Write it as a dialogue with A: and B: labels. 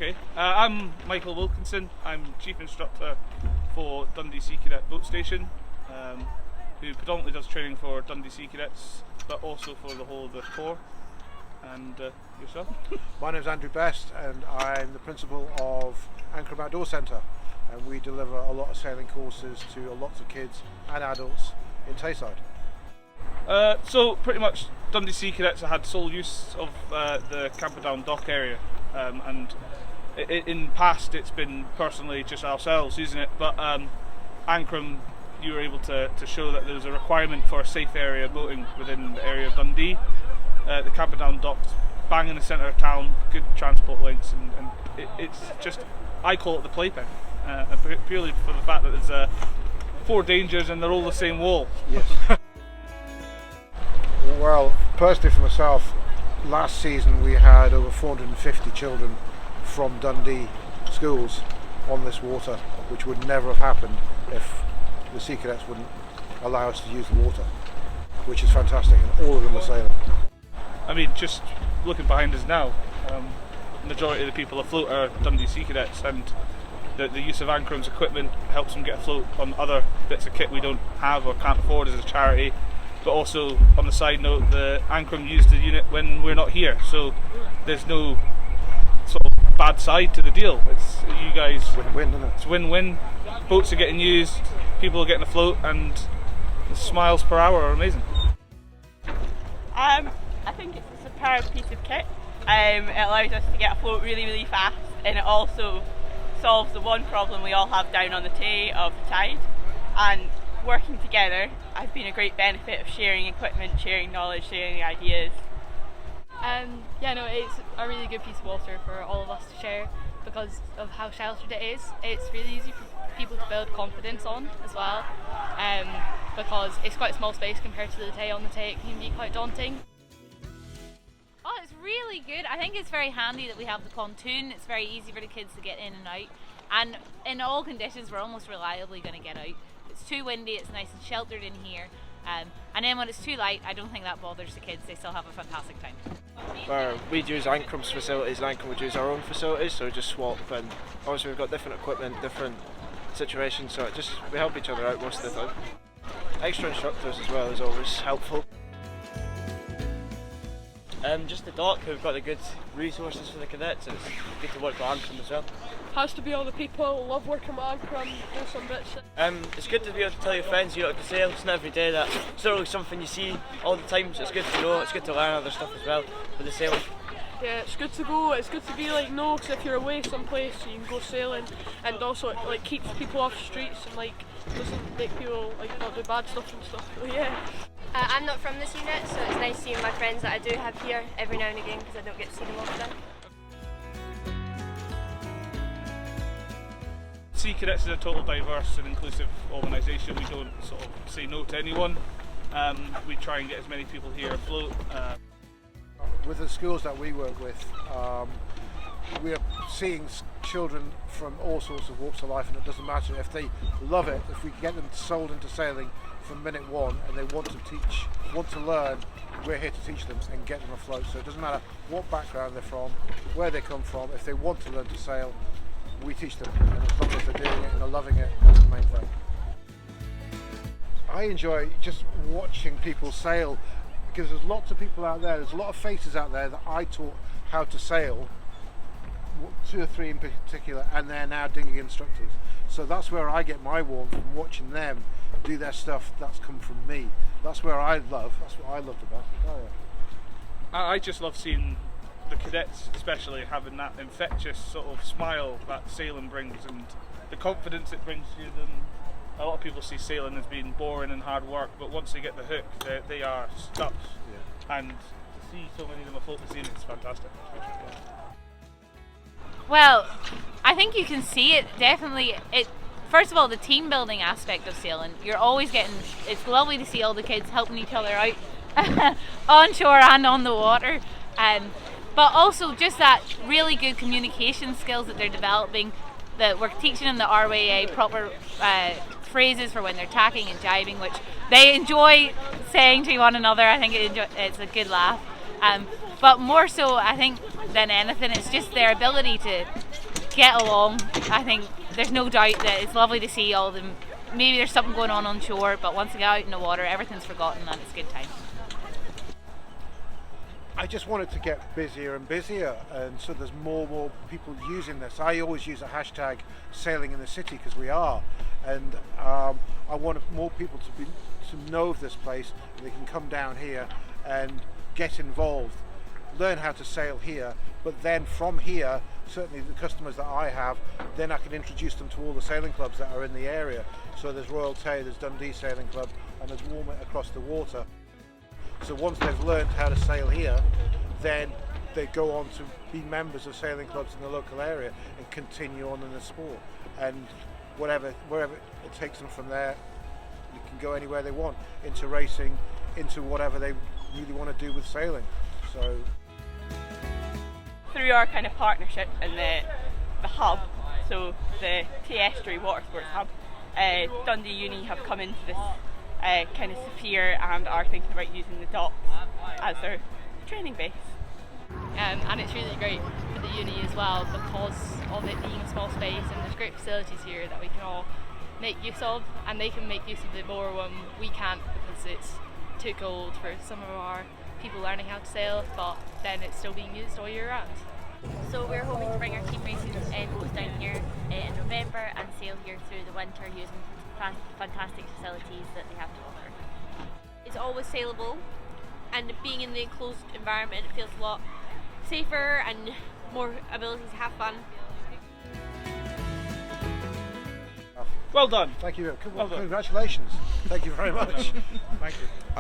A: Okay, I'm Micheal Wilkinson. I'm Chief Instructor for Dundee Sea Cadet Boat Station, who predominantly does training for Dundee Sea Cadets, but also for the whole of the Corps. And yourself?
B: My name is Andrew Best, and I'm the principal of Ancrum Outdoor Centre, and we deliver a lot of sailing courses to lots of kids and adults in Tayside.
A: So pretty much Dundee Sea Cadets have had sole use of the Camperdown dock area, and in past it's been personally just ourselves using it, but Ancrum, you were able to show that there was a requirement for a safe area boating within the area of Dundee. The Camperdown Docks, bang in the centre of town, good transport links, and it's just, I call it the playpen, purely for the fact that there's 4 dangers and they're all the same wall.
B: Yes. Well, personally for myself, last season we had over 450 children from Dundee schools on this water, which would never have happened if the Sea Cadets wouldn't allow us to use the water, which is fantastic, and all of them are sailing.
A: I mean, just looking behind us now, the majority of the people afloat are Dundee Sea Cadets, and the use of Ancrum's equipment helps them get afloat on other bits of kit we don't have or can't afford as a charity. But also, on the side note, the Ancrum use the unit when we're not here, so there's no sort of bad side to the deal. It's you guys.
B: Win-win, isn't it?
A: It's win-win. Boats are getting used, people are getting afloat, and the smiles per hour are amazing.
C: I think it's a superb piece of kit. It allows us to get afloat really, really fast, and it also solves the one problem we all have down on the Tay of the tide. And working together has been a great benefit of sharing equipment, sharing knowledge, sharing ideas.
D: It's a really good piece of water for all of us to share because of how sheltered it is. It's really easy for people to build confidence on as well, because it's quite a small space compared to the Tay. On the Tay it can be quite daunting.
E: Oh, it's really good. I think it's very handy that we have the pontoon. It's very easy for the kids to get in and out, and in all conditions we're almost reliably going to get out. It's too windy, it's nice and sheltered in here, and then when it's too light, I don't think that bothers the kids. They still have a fantastic time.
F: We'd use Ancrum's facilities and Ancrum would use our own facilities, so we just swap, and obviously we've got different equipment, different situations, so we help each other out most of the time. Extra instructors as well is always helpful.
G: Just the dock, who've got the good resources for the cadets, and it's good to work with Ancrum as well.
H: Has to be all the people, love working with Ancrum, do some bits.
G: It's good to be able to tell your friends you like to sail. It's not every day that it's not really something you see all the time, so it's good to know, it's good to learn other stuff as well with the sailing.
H: Yeah, it's good to go, it's good to be like, no, because if you're away someplace you can go sailing, and also it like keeps people off the streets and like doesn't make people like not do bad stuff and stuff. So yeah.
I: I'm not from this unit, so it's nice seeing my friends that I do have here every now and again because I don't get to see them often.
A: Sea Cadets is a total diverse and inclusive organisation. We don't sort of say no to anyone. We try and get as many people here afloat.
B: With the schools that we work with, we're seeing children from all sorts of walks of life, and it doesn't matter if they love it. If we get them sold into sailing from minute one and they want to learn, we're here to teach them and get them afloat. So it doesn't matter what background they're from, where they come from. If they want to learn to sail, we teach them, and as long as they're doing it and they're loving it, that's the main thing. I enjoy just watching people sail, because there's lots of people out there, there's a lot of faces out there that I taught how to sail, 2 or 3 in particular, and they're now dinghy instructors. So that's where I get my warmth from watching them do their stuff. That's come from me. That's what I loved about it. Oh, yeah.
A: I just love seeing the cadets especially having that infectious sort of smile that sailing brings, and the confidence it brings to them. A lot of people see sailing as being boring and hard work, but once they get the hook, they are stuck. Yeah. And to see so many of them afloat the scene, it's fantastic.
E: Well, I think you can see it definitely. First of all, the team building aspect of sailing, you're always getting, it's lovely to see all the kids helping each other out on shore and on the water, but also just that really good communication skills that they're developing, that we're teaching them the RYA proper phrases for when they're tacking and jibing, which they enjoy saying to one another. I think it's a good laugh, but more so I think than anything, it's just their ability to to get along. I think there's no doubt that it's lovely to see all them. Maybe there's something going on shore, but once they get out in the water, everything's forgotten and it's a good time.
B: I just want it to get busier and busier, and so there's more people using this. I always use a hashtag sailing in the city because we are, and I want more people to know of this place, and they can come down here and get involved, learn how to sail here, but then from here, certainly the customers that I have, then I can introduce them to all the sailing clubs that are in the area. So there's Royal Tay, there's Dundee Sailing Club, and there's Walmart across the water. So once they've learned how to sail here, then they go on to be members of sailing clubs in the local area and continue on in the sport. And wherever it takes them from there, you can go anywhere they want, into racing, into whatever they really want to do with sailing. So
C: through our kind of partnership and the hub, so the Tayside Watersports hub, Dundee Uni have come into this kind of sphere and are thinking about using the docks as their training base.
D: And it's really great for the uni as well because of it being a small space, and there's great facilities here that we can all make use of, and they can make use of it more when we can't because it's too cold for some of our people learning how to sail, but then it's still being used all year round.
J: So we're hoping to bring our team races boats down here in November and sail here through the winter using fantastic facilities that they have to offer.
I: It's always saleable, and being in the enclosed environment, it feels a lot safer and more ability to have fun.
A: Well done.
B: Thank you.
A: Well done.
B: Congratulations. Thank you very much.
A: Thank you.